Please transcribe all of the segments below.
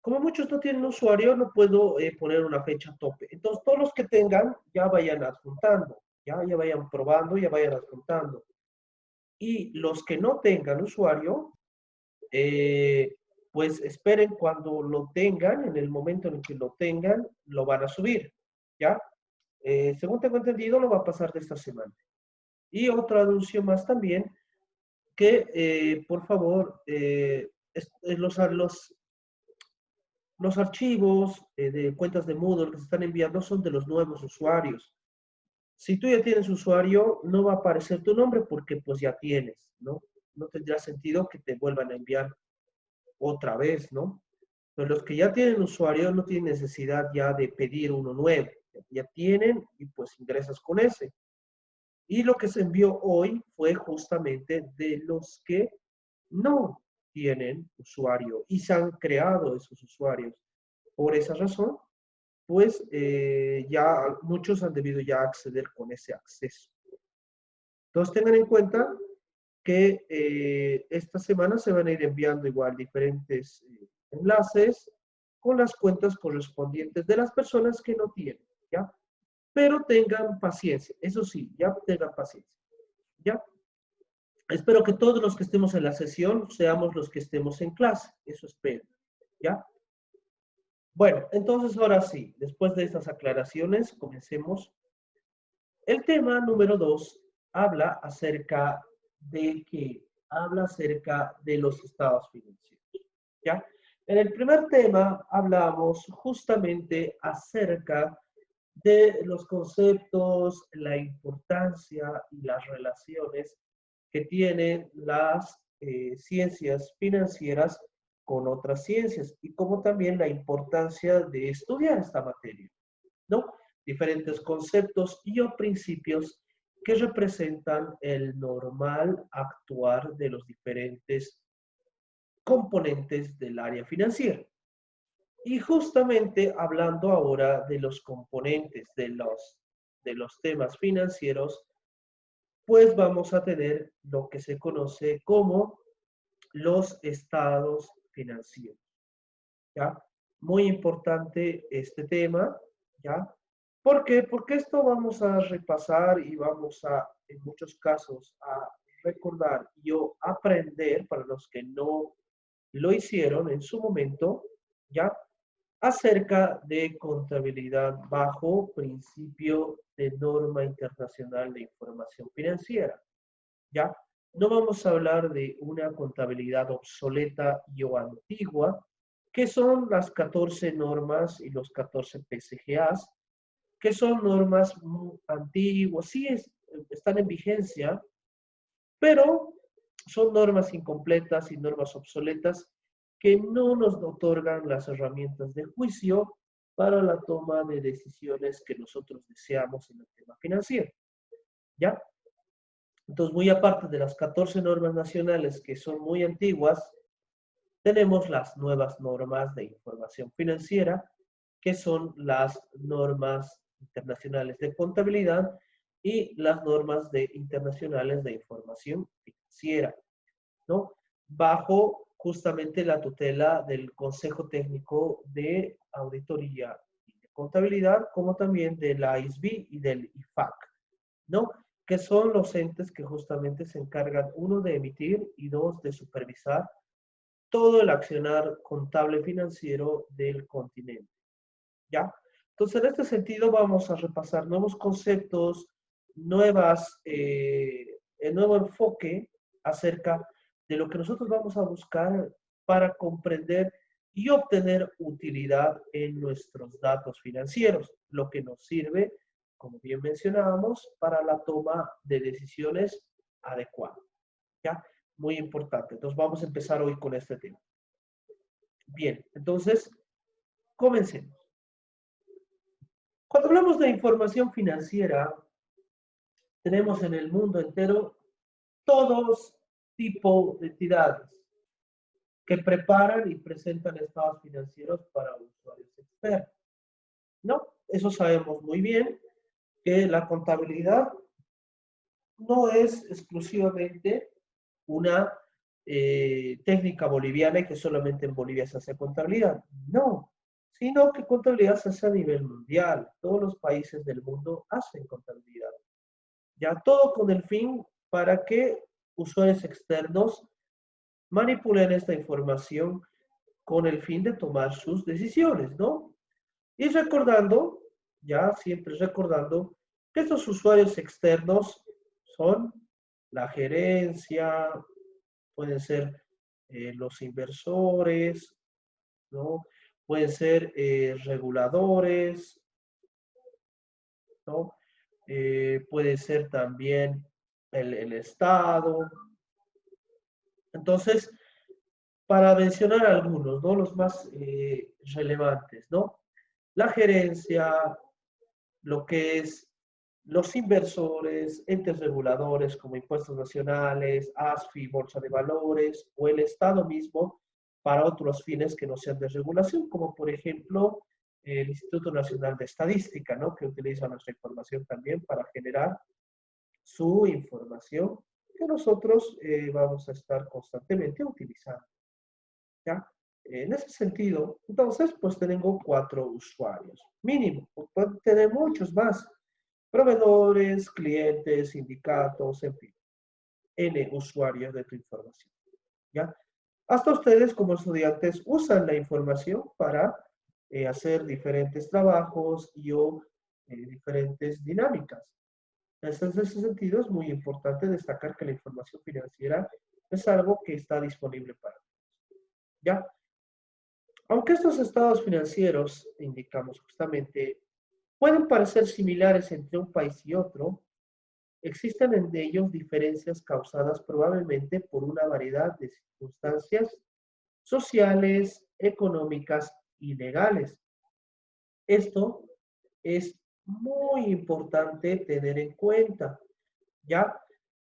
Como muchos no tienen usuario, no puedo poner una fecha tope. Entonces, todos los que tengan, ya vayan adjuntando, ya vayan probando, ya vayan adjuntando. Y los que no tengan usuario, eh, pues esperen cuando lo tengan, en el momento en el que lo tengan, lo van a subir, ¿ya? Según tengo entendido, lo va a pasar de esta semana. Y otro anuncio más también, que por favor, los archivos de cuentas de Moodle que se están enviando son de los nuevos usuarios. Si tú ya tienes usuario, no va a aparecer tu nombre porque pues ya tienes, ¿no? No tendría sentido que te vuelvan a enviar otra vez, ¿no? Pero los que ya tienen usuario no tienen necesidad ya de pedir uno nuevo. Ya tienen y pues ingresas con ese. Y lo que se envió hoy fue justamente de los que no tienen usuario y se han creado esos usuarios. Por esa razón, pues ya muchos han debido ya acceder con ese acceso. Entonces tengan en cuenta que esta semana se van a ir enviando igual diferentes enlaces con las cuentas correspondientes de las personas que no tienen, ¿ya? Pero tengan paciencia, eso sí, ya tengan paciencia, ¿ya? Espero que todos los que estemos en la sesión seamos los que estemos en clase, eso espero, ¿ya? Bueno, entonces ahora sí, después de estas aclaraciones, comencemos. El tema número 2 habla acerca de que habla acerca de los estados financieros, ¿ya? En el primer tema hablamos justamente acerca de los conceptos, la importancia y las relaciones que tienen las ciencias financieras con otras ciencias y como también la importancia de estudiar esta materia, ¿no? Diferentes conceptos y o principios que representan el normal actuar de los diferentes componentes del área financiera. Y justamente hablando ahora de los componentes de los temas financieros, pues vamos a tener lo que se conoce como los estados financieros, ¿ya? Muy importante este tema, ¿ya? ¿Por qué? Porque esto vamos a repasar y vamos a, en muchos casos, a recordar y o aprender para los que no lo hicieron en su momento, ¿ya? Acerca de contabilidad bajo principio de norma internacional de información financiera, ¿ya? No vamos a hablar de una contabilidad obsoleta y o antigua, que son las 14 normas y los 14 PCGAs, que son normas muy antiguas, sí están en vigencia, pero son normas incompletas y normas obsoletas que no nos otorgan las herramientas de juicio para la toma de decisiones que nosotros deseamos en el tema financiero, ¿ya? Entonces, muy aparte de las 14 normas nacionales que son muy antiguas, tenemos las nuevas normas de información financiera, que son las normas internacionales de contabilidad y las normas internacionales de información financiera, ¿no? Bajo justamente la tutela del Consejo Técnico de Auditoría y de Contabilidad, como también de la ISB y del IFAC, ¿no? Que son los entes que justamente se encargan, uno, de emitir y dos, de supervisar todo el accionar contable financiero del continente, ¿ya? Entonces, en este sentido, vamos a repasar nuevos conceptos, el nuevo enfoque acerca de lo que nosotros vamos a buscar para comprender y obtener utilidad en nuestros datos financieros, lo que nos sirve, como bien mencionábamos, para la toma de decisiones adecuadas, ¿ya? Muy importante. Entonces, vamos a empezar hoy con este tema. Bien, entonces, comencemos. Cuando hablamos de información financiera, tenemos en el mundo entero todos tipos de entidades que preparan y presentan estados financieros para usuarios externos, ¿no? Eso sabemos muy bien, que la contabilidad no es exclusivamente una técnica boliviana y que solamente en Bolivia se hace contabilidad. No, sino que contabilidad se hace a nivel mundial. Todos los países del mundo hacen contabilidad. Ya todo con el fin para que usuarios externos manipulen esta información con el fin de tomar sus decisiones, ¿no? Y recordando, ya siempre recordando, que estos usuarios externos son la gerencia, pueden ser los inversores, ¿no? Pueden ser reguladores, ¿no? Puede ser también el Estado. Entonces, para mencionar algunos, ¿no? Los más relevantes, ¿no? La gerencia, lo que es los inversores, entes reguladores como impuestos nacionales, ASFI, Bolsa de Valores, o el Estado mismo para otros fines que no sean de regulación, como por ejemplo el Instituto Nacional de Estadística, ¿no? Que utiliza nuestra información también para generar su información que nosotros vamos a estar constantemente utilizando. ¿Ya? En ese sentido, entonces, pues tengo 4 usuarios, mínimo, pueden tener muchos más, proveedores, clientes, sindicatos, en fin, N usuarios de tu información, ¿ya? Hasta ustedes como estudiantes usan la información para hacer diferentes trabajos y o diferentes dinámicas. Entonces, en ese sentido, es muy importante destacar que la información financiera es algo que está disponible para todos, ¿ya? Aunque estos estados financieros, indicamos justamente, pueden parecer similares entre un país y otro, existen en ellos diferencias causadas probablemente por una variedad de circunstancias sociales, económicas y legales. Esto es muy importante tener en cuenta, ¿ya?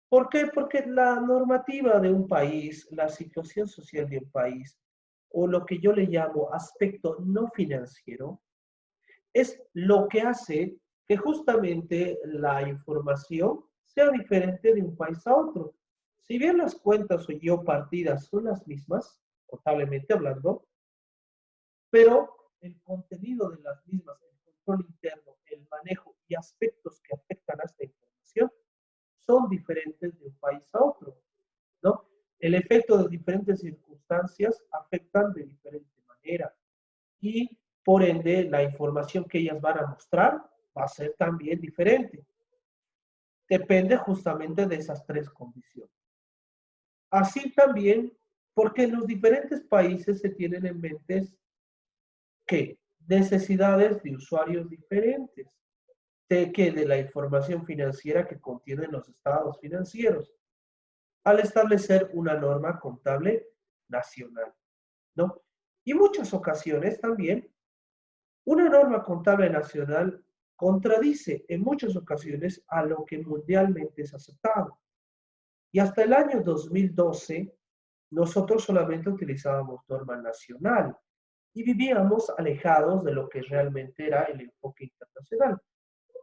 ¿Por qué? Porque la normativa de un país, la situación social de un país, o lo que yo le llamo aspecto no financiero, es lo que hace que justamente la información sea diferente de un país a otro. Si bien las cuentas o yo partidas son las mismas, contablemente hablando, pero el contenido de las mismas, el control interno, el manejo y aspectos que afectan a esta información son diferentes de un país a otro, ¿no? El efecto de diferentes circunstancias afectan de diferente manera y por ende la información que ellas van a mostrar va a ser también diferente. Depende justamente de esas 3 condiciones. Así también, porque en los diferentes países se tienen en mente que necesidades de usuarios diferentes, de que de la información financiera que contienen los estados financieros, al establecer una norma contable nacional, ¿no? Y muchas ocasiones también, una norma contable nacional contradice en muchas ocasiones a lo que mundialmente es aceptado. Y hasta el año 2012, nosotros solamente utilizábamos norma nacional y vivíamos alejados de lo que realmente era el enfoque internacional,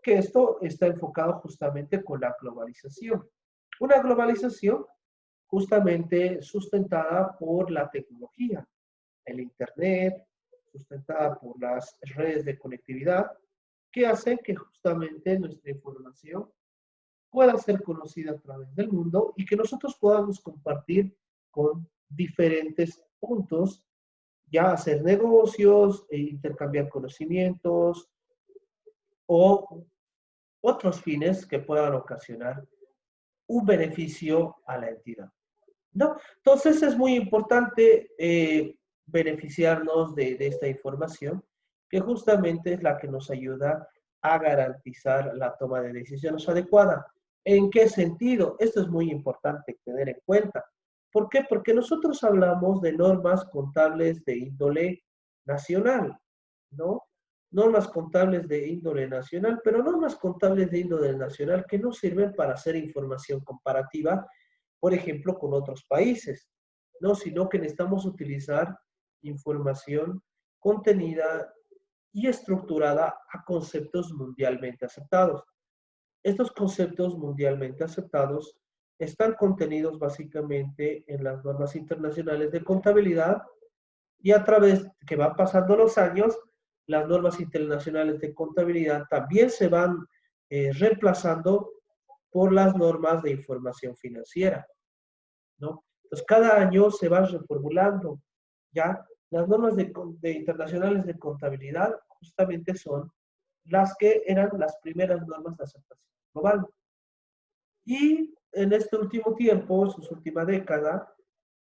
que esto está enfocado justamente con la globalización. Una globalización justamente sustentada por la tecnología, el Internet, sustentada por las redes de conectividad, que hacen que justamente nuestra información pueda ser conocida a través del mundo y que nosotros podamos compartir con diferentes puntos, ya hacer negocios, intercambiar conocimientos o otros fines que puedan ocasionar un beneficio a la entidad, ¿no? Entonces es muy importante beneficiarnos de esta información, que justamente es la que nos ayuda a garantizar la toma de decisiones adecuada. ¿En qué sentido? Esto es muy importante tener en cuenta. ¿Por qué? Porque nosotros hablamos de normas contables de índole nacional, ¿no? Normas contables de índole nacional, pero normas contables de índole nacional que no sirven para hacer información comparativa, por ejemplo, con otros países, ¿no? Sino que necesitamos utilizar información contenida y estructurada a conceptos mundialmente aceptados. Estos conceptos mundialmente aceptados están contenidos básicamente en las normas internacionales de contabilidad y a través que van pasando los años, las normas internacionales de contabilidad también se van reemplazando por las normas de información financiera, ¿no? Entonces, cada año se van reformulando, ¿ya? Las normas de internacionales de contabilidad justamente son las que eran las primeras normas de aceptación global. Y en este último tiempo, en su última década,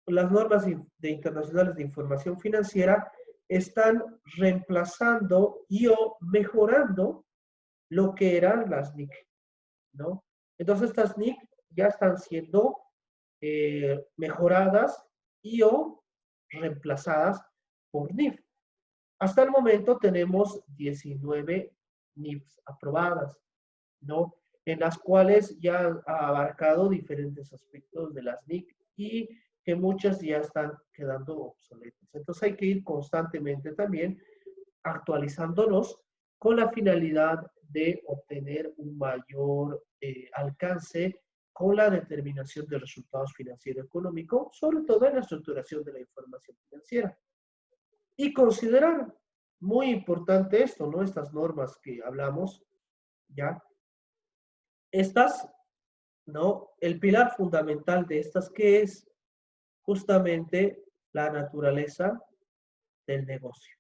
las normas de internacionales de información financiera están reemplazando y o mejorando lo que eran las NIC, ¿no? Entonces estas NIC ya están siendo mejoradas y o reemplazadas por NIF. Hasta el momento tenemos 19 NIFs aprobadas, ¿no? En las cuales ya ha abarcado diferentes aspectos de las NIC y que muchas ya están quedando obsoletas. Entonces hay que ir constantemente también actualizándonos con la finalidad de obtener un mayor alcance con la determinación de resultados financieros económicos, sobre todo en la estructuración de la información financiera. Y considerar, muy importante esto, ¿no? Estas normas que hablamos, ¿ya? Estas, ¿no? El pilar fundamental de estas, que es justamente la naturaleza del negocio.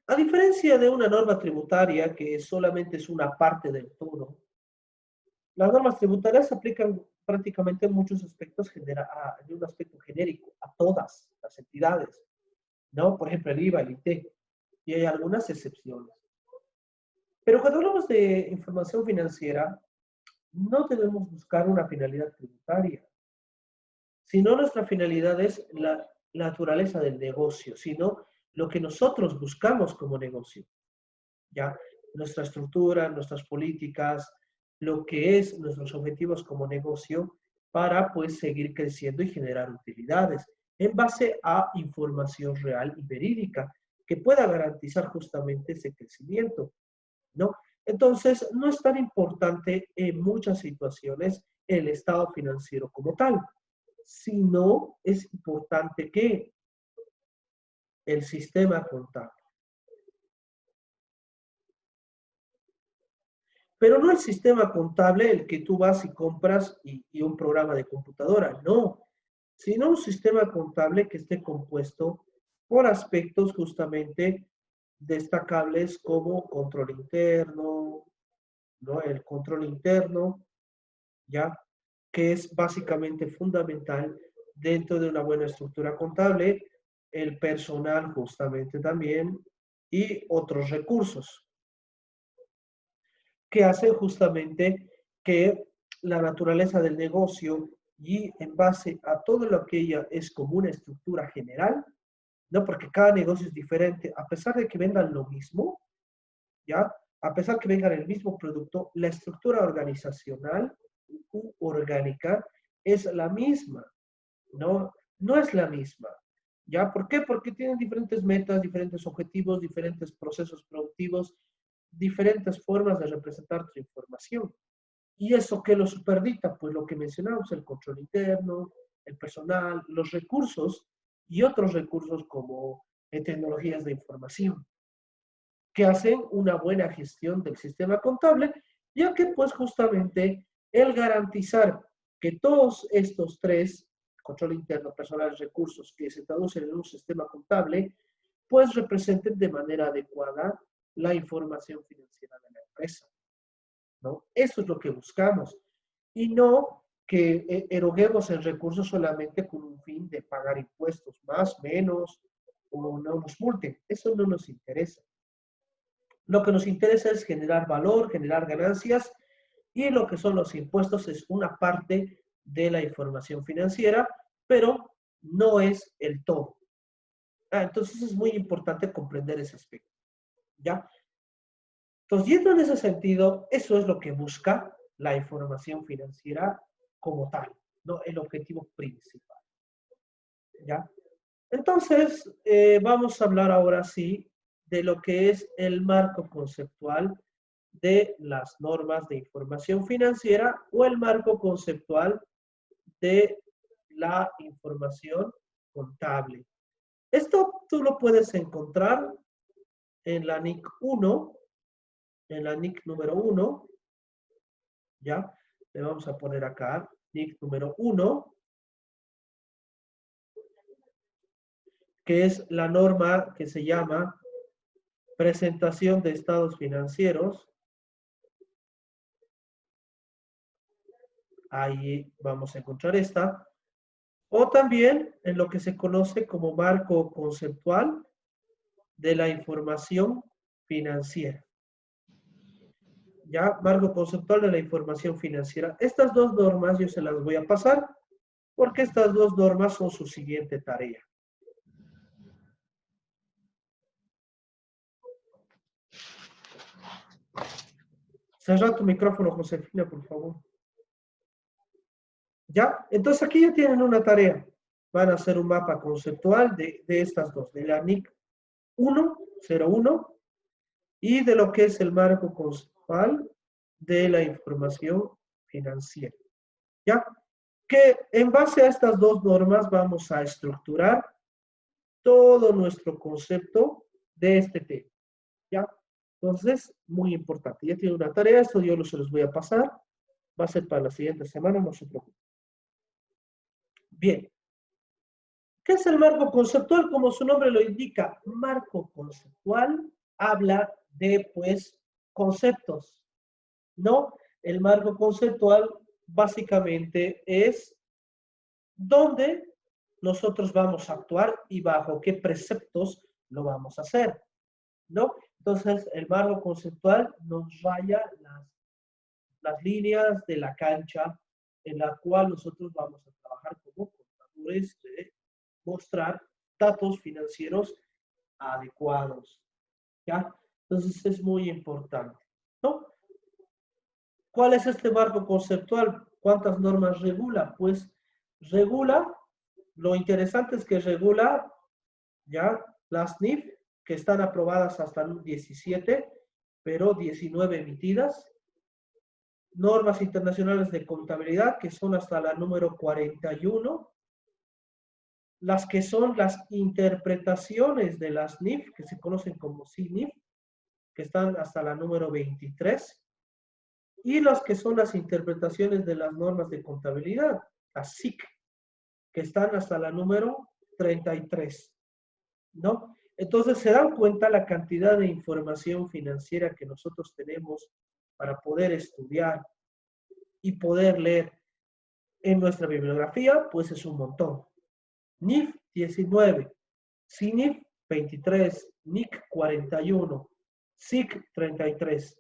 A diferencia de una norma tributaria, que solamente es una parte del todo, las normas tributarias se aplican prácticamente en muchos aspectos, de un aspecto genérico, a todas las entidades, ¿no? Por ejemplo, el IVA, el IT, y hay algunas excepciones. Pero cuando hablamos de información financiera, no debemos buscar una finalidad tributaria, sino nuestra finalidad es la naturaleza del negocio, sino lo que nosotros buscamos como negocio, ¿ya? Nuestra estructura, nuestras políticas, lo que es nuestros objetivos como negocio para pues seguir creciendo y generar utilidades en base a información real y verídica que pueda garantizar justamente ese crecimiento, ¿no? Entonces, no es tan importante en muchas situaciones el estado financiero como tal, sino es importante que el sistema contable. Pero no el sistema contable el que tú vas y compras y un programa de computadora, no, sino un sistema contable que esté compuesto por aspectos justamente destacables como control interno, ¿no? El control interno, ¿ya? Que es básicamente fundamental dentro de una buena estructura contable, el personal justamente también y otros recursos que hacen justamente que la naturaleza del negocio y en base a todo lo que ella es como una estructura general, ¿no? Porque cada negocio es diferente, a pesar de que vendan lo mismo, ¿ya? A pesar que vengan el mismo producto, la estructura organizacional u orgánica es la misma, ¿no? No es la misma, ¿ya? ¿Por qué? Porque tienen diferentes metas, diferentes objetivos, diferentes procesos productivos, diferentes formas de representar tu información. ¿Y eso qué lo superdita? Pues lo que mencionamos, el control interno, el personal, los recursos y otros recursos como tecnologías de información, que hacen una buena gestión del sistema contable, ya que pues justamente el garantizar que todos estos tres, control interno, personal, recursos, que se traducen en un sistema contable, pues representen de manera adecuada la información financiera de la empresa, ¿no? Eso es lo que buscamos y no que eroguemos el recurso solamente con un fin de pagar impuestos, más, menos, o no nos multen. Eso no nos interesa. Lo que nos interesa es generar valor, generar ganancias y lo que son los impuestos es una parte de la información financiera, pero no es el todo. Entonces es muy importante comprender ese aspecto, ¿ya? Entonces, yendo en ese sentido, eso es lo que busca la información financiera como tal, ¿no? El objetivo principal, ¿ya? Entonces, vamos a hablar ahora sí de lo que es el marco conceptual de las normas de información financiera o el marco conceptual de la información contable. Esto tú lo puedes encontrar en la NIC 1, en la NIC número 1, ¿ya? Le vamos a poner acá, NIC número 1, que es la norma que se llama presentación de estados financieros. Ahí vamos a encontrar esta. O también en lo que se conoce como marco conceptual de la información financiera. Ya, marco conceptual de la información financiera. Estas dos normas yo se las voy a pasar porque estas dos normas son su siguiente tarea. Cerra tu micrófono, Josefina, por favor. ¿Ya? Entonces aquí ya tienen una tarea. Van a hacer un mapa conceptual de estas dos, de la NIC 101 y de lo que es el marco conceptual de la información financiera. ¿Ya? Que en base a estas dos normas vamos a estructurar todo nuestro concepto de este tema. ¿Ya? Entonces, muy importante. Ya tiene una tarea, esto yo se los voy a pasar. Va a ser para la siguiente semana, no se preocupen. Bien. ¿Qué es el marco conceptual? Como su nombre lo indica, marco conceptual habla de, pues, conceptos, ¿no? El marco conceptual básicamente es dónde nosotros vamos a actuar y bajo qué preceptos lo vamos a hacer, ¿no? Entonces, el marco conceptual nos raya las líneas de la cancha en la cual nosotros vamos a trabajar como contadores de mostrar datos financieros adecuados, ¿ya? Entonces es muy importante, ¿no? ¿Cuál es este marco conceptual? ¿Cuántas normas regula? Pues regula, lo interesante es que regula, ¿ya? Las NIF, que están aprobadas hasta el 17, pero 19 emitidas. Normas internacionales de contabilidad, que son hasta la número 41. Las que son las interpretaciones de las NIF, que se conocen como CNIF, que están hasta la número 23, y las que son las interpretaciones de las normas de contabilidad, las SIC, que están hasta la número 33, ¿no? Entonces se dan cuenta la cantidad de información financiera que nosotros tenemos para poder estudiar y poder leer en nuestra bibliografía, pues es un montón. NIF 19, CNIF 23, NIC 41, SIC 33.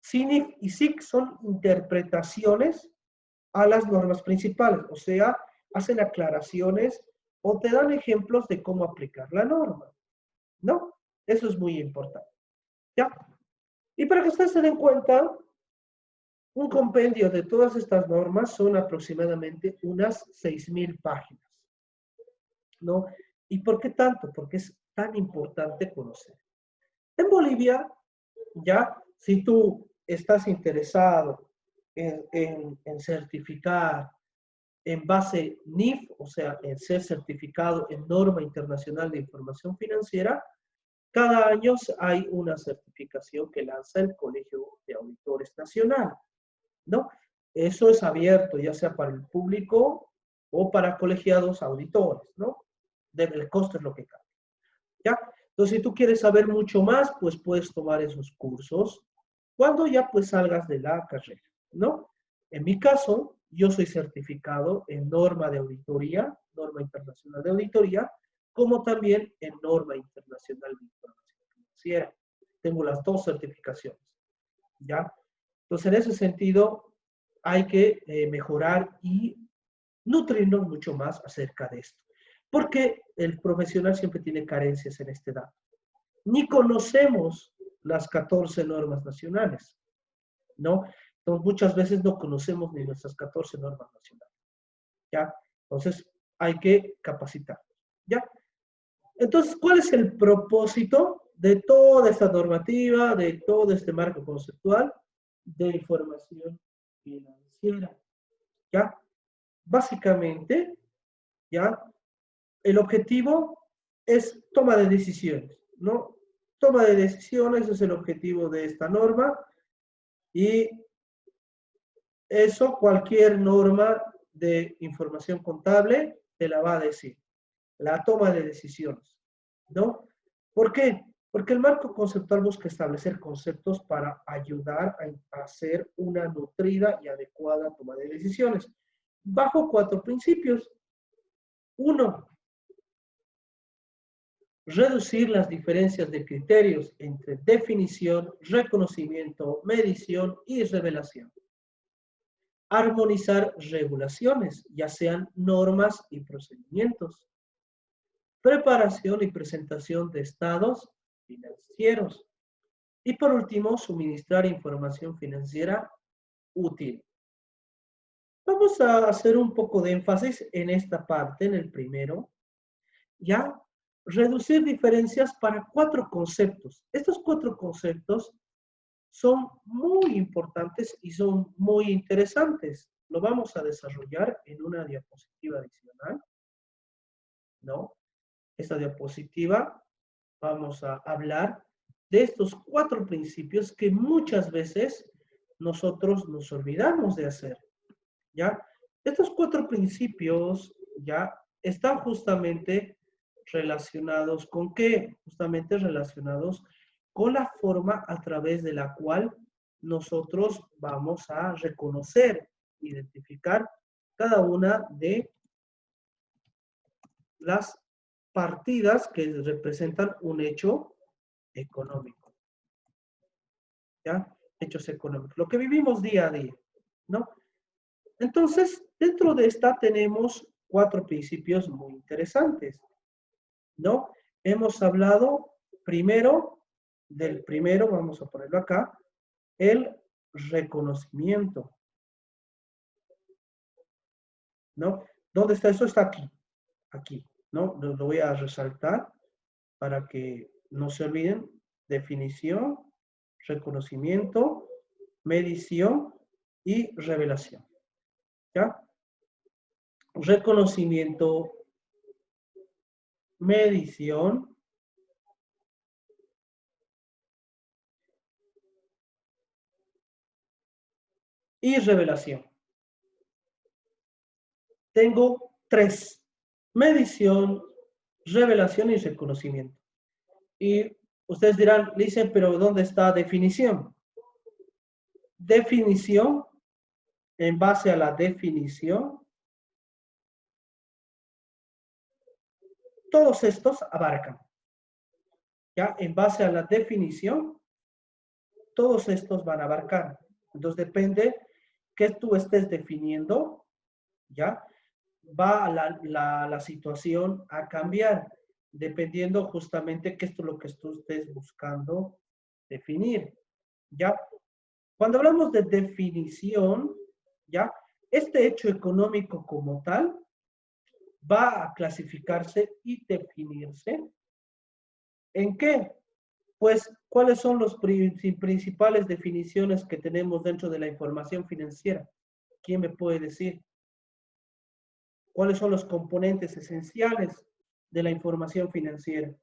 CNIF y SIC son interpretaciones a las normas principales, o sea, hacen aclaraciones o te dan ejemplos de cómo aplicar la norma, ¿no? Eso es muy importante, ¿ya? Y para que ustedes se den cuenta, un compendio de todas estas normas son aproximadamente unas 6,000 páginas, ¿no? ¿Y por qué tanto? Porque es tan importante conocer. En Bolivia, ya, si tú estás interesado en certificar en base NIF, o sea, en ser certificado en Norma Internacional de Información Financiera, cada año hay una certificación que lanza el Colegio de Auditores Nacional, ¿no? Eso es abierto, ya sea para el público o para colegiados auditores, ¿no? El costo es lo que cambia, ¿ya? Entonces, si tú quieres saber mucho más, pues puedes tomar esos cursos cuando ya pues salgas de la carrera, ¿no? En mi caso, yo soy certificado en norma de auditoría, norma internacional de auditoría, como también en norma internacional de información financiera. Tengo las dos certificaciones, ¿ya? Entonces, en ese sentido, hay que mejorar y nutrirnos mucho más acerca de esto. Porque el profesional siempre tiene carencias en este dato. Ni conocemos las 14 normas nacionales, ¿no? Entonces, muchas veces no conocemos ni nuestras 14 normas nacionales, ¿ya? Entonces, hay que capacitarnos, ¿ya? Entonces, ¿cuál es el propósito de toda esta normativa, de todo este marco conceptual de información financiera. ¿Ya? Básicamente, ¿ya? El objetivo es toma de decisiones, ¿no? Toma de decisiones es el objetivo de esta norma y eso cualquier norma de información contable te la va a decir. La toma de decisiones, ¿no? ¿Por qué? Porque el marco conceptual busca establecer conceptos para ayudar a hacer una nutrida y adecuada toma de decisiones, bajo 4 principios. Uno, reducir las diferencias de criterios entre definición, reconocimiento, medición y revelación. Armonizar regulaciones, ya sean normas y procedimientos. Preparación y presentación de estados financieros. Y por último, suministrar información financiera útil. Vamos a hacer un poco de énfasis en esta parte, en el primero, ya. Reducir diferencias para 4 conceptos. Estos 4 conceptos son muy importantes y son muy interesantes. Lo vamos a desarrollar en una diapositiva adicional, ¿no? Esta diapositiva vamos a hablar de estos 4 principios que muchas veces nosotros nos olvidamos de hacer, ¿ya? Estos 4 principios, ¿ya? Están justamente relacionados con qué? Justamente relacionados con la forma a través de la cual nosotros vamos a reconocer, identificar cada una de las partidas que representan un hecho económico, ¿ya? Hechos económicos, lo que vivimos día a día, ¿no? Entonces, dentro de esta tenemos 4 principios muy interesantes, ¿no? Hemos hablado primero del primero, vamos a ponerlo acá, el reconocimiento, ¿no? ¿Dónde está eso? Está aquí, aquí, ¿no? Lo voy a resaltar para que no se olviden. Definición, reconocimiento, medición y revelación, ¿ya? Reconocimiento, medición y revelación. Tengo 3: medición, revelación y reconocimiento. Y ustedes dirán, dicen, pero ¿dónde está definición? Definición, en base a la definición, todos estos abarcan. ¿Ya? En base a la definición, todos estos van a abarcar. Entonces depende que tú estés definiendo, ¿ya? Va la situación a cambiar, dependiendo justamente qué es lo que tú estés buscando definir, ¿ya? Cuando hablamos de definición, ¿ya? Este hecho económico como tal va a clasificarse y definirse. ¿En qué? Pues, ¿cuáles son las principales definiciones que tenemos dentro de la información financiera? ¿Quién me puede decir? ¿Cuáles son los componentes esenciales de la información financiera?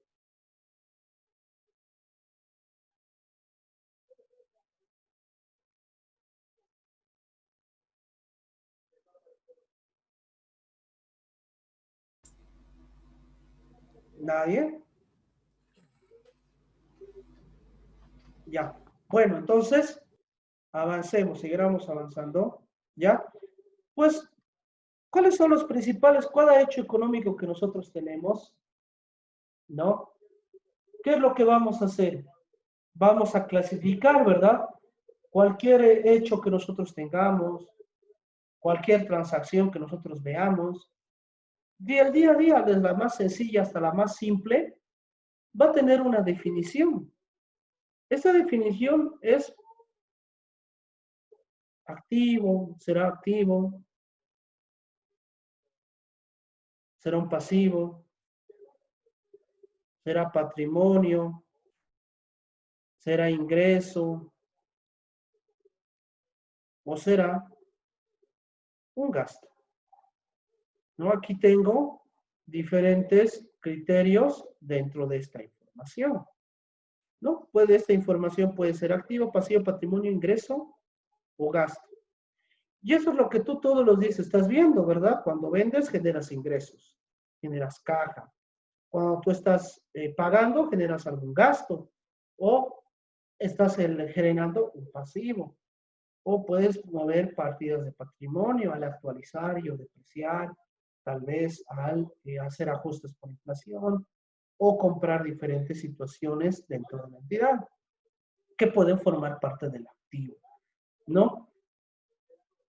¿Nadie? Ya. Bueno, entonces, avancemos, seguiremos avanzando. ¿Ya? Pues, ¿cuáles son los principales, cada hecho económico que nosotros tenemos? ¿No? ¿Qué es lo que vamos a hacer? Vamos a clasificar, ¿verdad? Cualquier hecho que nosotros tengamos, cualquier transacción que nosotros veamos, del día a día, desde la más sencilla hasta la más simple, va a tener una definición. Esa definición es activo, será un pasivo, será patrimonio, ¿Será ingreso o será un gasto? ¿No? Aquí tengo diferentes criterios dentro de esta información. ¿No? Esta información puede ser activo, pasivo, patrimonio, ingreso o gasto. Y eso es lo que tú todos los días estás viendo, ¿verdad? Cuando vendes, generas ingresos, generas caja. Cuando tú estás pagando, generas algún gasto o estás generando un pasivo. O puedes mover partidas de patrimonio al actualizar y o depreciar, tal vez al hacer ajustes por inflación o comprar diferentes situaciones dentro de la entidad que pueden formar parte del activo, ¿no?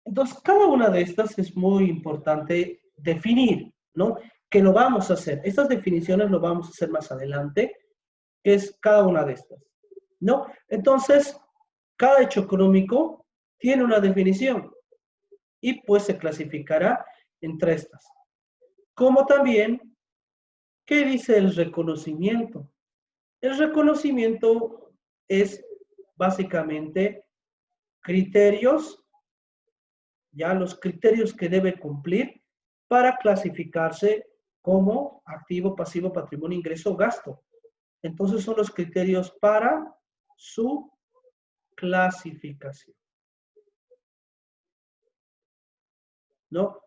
Entonces, cada una de estas es muy importante definir, ¿no? Que lo vamos a hacer. Estas definiciones lo vamos a hacer más adelante, que es cada una de estas, ¿no? Entonces, cada hecho económico tiene una definición y pues se clasificará entre estas. Como también, ¿qué dice el reconocimiento? El reconocimiento es básicamente criterios, ya los criterios que debe cumplir para clasificarse como activo, pasivo, patrimonio, ingreso o gasto. Entonces son los criterios para su clasificación, ¿no?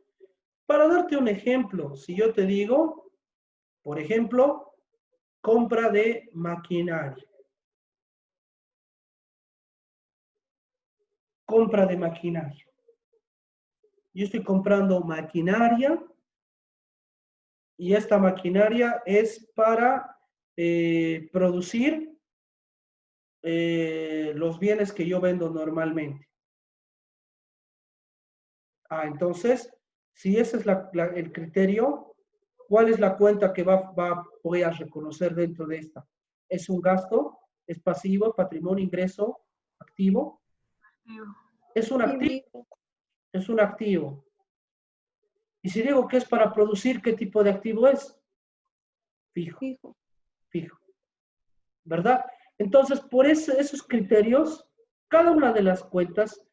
Para darte un ejemplo, si yo te digo, por ejemplo, compra de maquinaria. Compra de maquinaria. Yo estoy comprando maquinaria y esta maquinaria es para producir los bienes que yo vendo normalmente. Entonces, si ese es el criterio, ¿cuál es la cuenta que voy a reconocer dentro de esta? ¿Es un gasto? ¿Es pasivo? ¿Patrimonio? ¿Ingreso? ¿Activo? Es un activo. Es un activo. Y si digo que es para producir, ¿qué tipo de activo es? Fijo. Fijo. ¿Verdad? Entonces, por esos criterios, cada una de las cuentas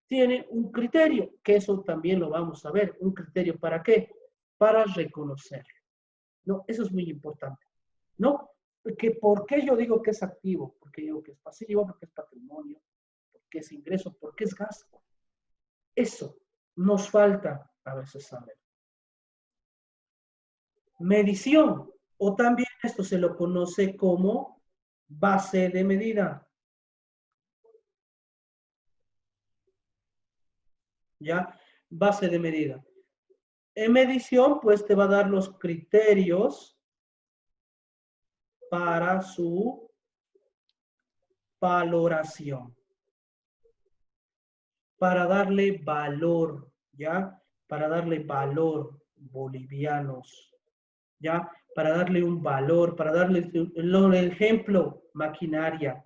tiene un criterio, que eso también lo vamos a ver. ¿Un criterio para qué? Para reconocerlo. ¿No? Eso es muy importante. ¿No? Porque, ¿por qué yo digo que es activo? Porque digo que es pasivo, porque es patrimonio, porque es ingreso, porque es gasto. Eso nos falta a veces saber. Medición, o también esto se lo conoce como base de medida. ¿Ya? Base de medida. En medición, pues te va a dar los criterios para su valoración. Para darle valor, ¿ya? Para darle valor, bolivianos, ¿ya? Para darle un valor, para darle el ejemplo, maquinaria.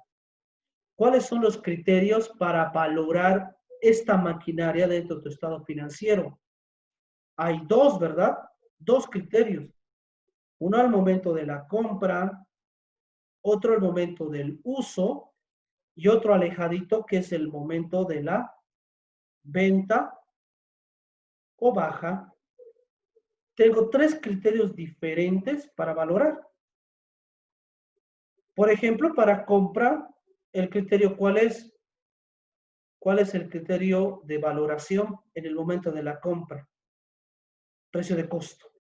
¿Cuáles son los criterios para valorar esta maquinaria dentro de tu estado financiero? Hay dos, ¿verdad? Dos criterios. Uno al momento de la compra, otro al momento del uso y otro alejadito que es el momento de la venta o baja. Tengo tres criterios diferentes para valorar. Por ejemplo, para compra, el criterio ¿cuál es? ¿Cuál es el criterio de valoración en el momento de la compra? Precio de costo.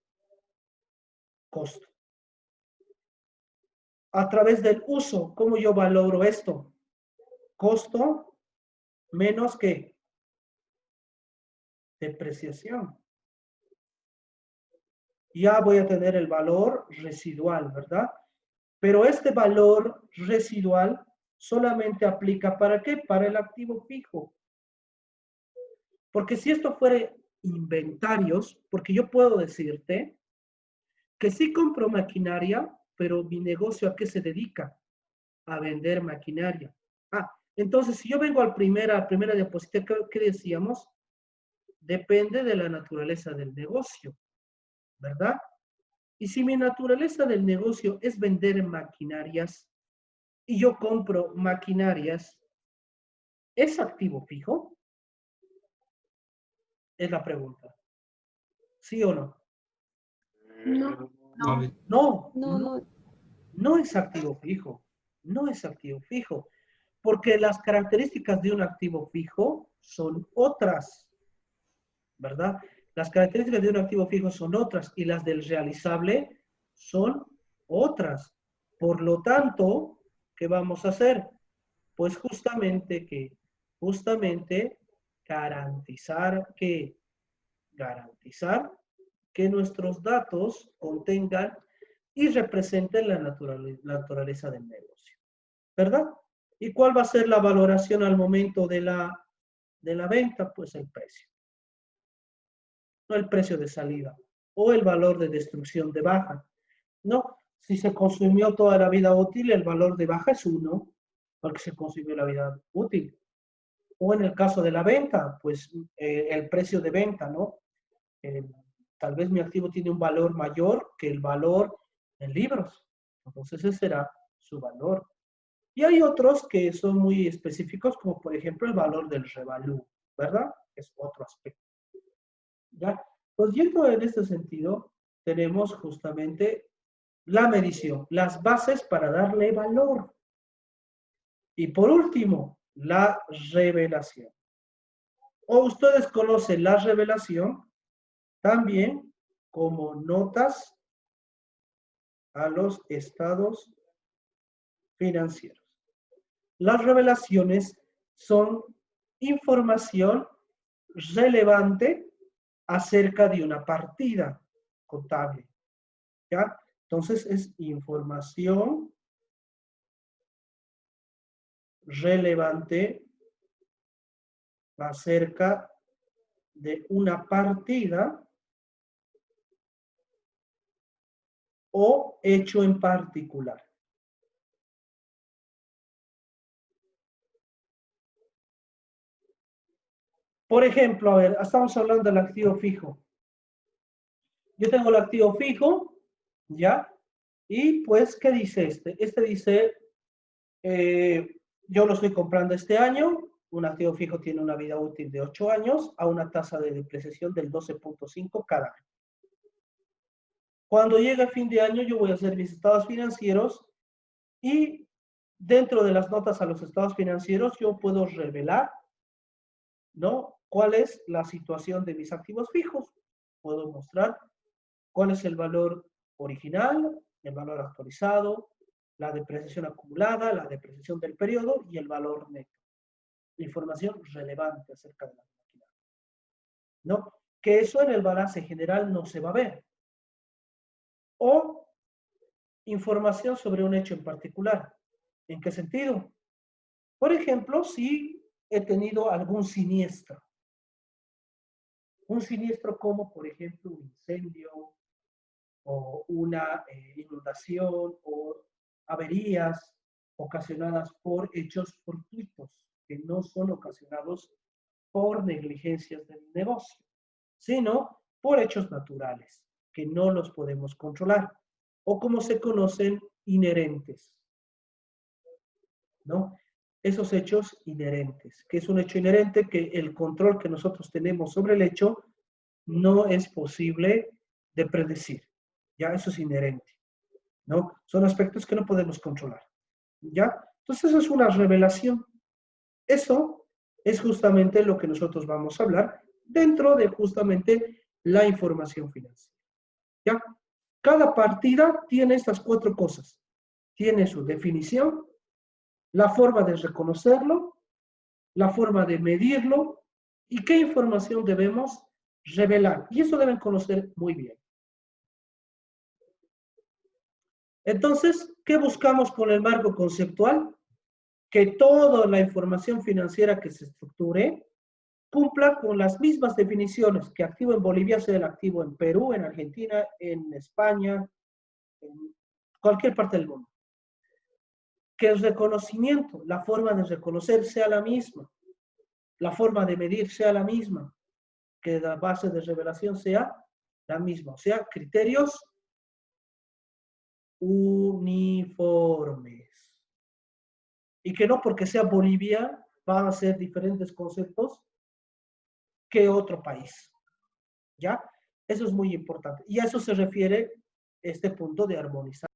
Costo. A través del uso, ¿cómo yo valoro esto? Costo menos que depreciación. Ya voy a tener el valor residual, ¿verdad? Pero este valor residual solamente aplica ¿para qué? Para el activo fijo. Porque si esto fuera inventarios, porque yo puedo decirte que sí compro maquinaria, pero mi negocio ¿a qué se dedica? A vender maquinaria. Entonces si yo vengo a primera diapositiva, ¿qué decíamos? Depende de la naturaleza del negocio, ¿verdad? Y si mi naturaleza del negocio es vender maquinarias, y yo compro maquinarias, ¿es activo fijo? Es la pregunta. ¿Sí o no? No, No, No, no, no, no. no es activo fijo. No es activo fijo. Porque las características de un activo fijo son otras, ¿verdad? Las características de un activo fijo son otras y las del realizable son otras. Por lo tanto, ¿qué vamos a hacer? Pues justamente garantizar que nuestros datos contengan y representen la naturaleza del negocio, ¿verdad? ¿Y cuál va a ser la valoración al momento de la venta? Pues el precio, no el precio de salida o el valor de destrucción de baja, ¿no? Si se consumió toda la vida útil, el valor de baja es 1, porque se consumió la vida útil. O en el caso de la venta, pues el precio de venta, ¿no? Eh, Tal vez mi activo tiene un valor mayor que el valor en libros. Entonces ese será su valor. Y hay otros que son muy específicos, como por ejemplo el valor del revalú, ¿verdad? Es otro aspecto. ¿Ya? Pues yendo en este sentido, tenemos justamente la medición, las bases para darle valor. Y por último, la revelación. O ustedes conocen la revelación también como notas a los estados financieros. Las revelaciones son información relevante acerca de una partida contable, ¿ya? Entonces es información relevante acerca de una partida o hecho en particular. Por ejemplo, a ver, estamos hablando del activo fijo. Yo tengo el activo fijo, ¿ya? Y pues, ¿qué dice este? Este dice, yo lo estoy comprando este año, un activo fijo tiene una vida útil de 8 años a una tasa de depreciación del 12.5 cada año. Cuando llegue el fin de año, yo voy a hacer mis estados financieros y dentro de las notas a los estados financieros, yo puedo revelar, ¿no? ¿Cuál es la situación de mis activos fijos? Puedo mostrar cuál es el valor original, el valor actualizado, la depreciación acumulada, la depreciación del periodo y el valor neto. Información relevante acerca de la máquina, ¿no? Que eso en el balance general no se va a ver. O información sobre un hecho en particular. ¿En qué sentido? Por ejemplo, si he tenido algún siniestro. Un siniestro como, por ejemplo, un incendio o una inundación o averías ocasionadas por hechos fortuitos que no son ocasionados por negligencias del negocio, sino por hechos naturales que no los podemos controlar o como se conocen inherentes, ¿no? Esos hechos inherentes, que es un hecho inherente que el control que nosotros tenemos sobre el hecho no es posible de predecir. Ya eso es inherente, ¿no? Son aspectos que no podemos controlar, ¿ya? Entonces eso es una revelación. Eso es justamente lo que nosotros vamos a hablar dentro de justamente la información financiera, ¿ya? Cada partida tiene estas 4 cosas. Tiene su definición, la forma de reconocerlo, la forma de medirlo y qué información debemos revelar. Y eso deben conocer muy bien. Entonces, ¿qué buscamos con el marco conceptual? Que toda la información financiera que se estructure cumpla con las mismas definiciones, que activo en Bolivia sea el activo en Perú, en Argentina, en España, en cualquier parte del mundo. Que el reconocimiento, la forma de reconocer sea la misma, la forma de medir sea la misma, que la base de revelación sea la misma, o sea, criterios uniformes. Y que no porque sea Bolivia van a ser diferentes conceptos que otro país. ¿Ya? Eso es muy importante. Y a eso se refiere este punto de armonizar.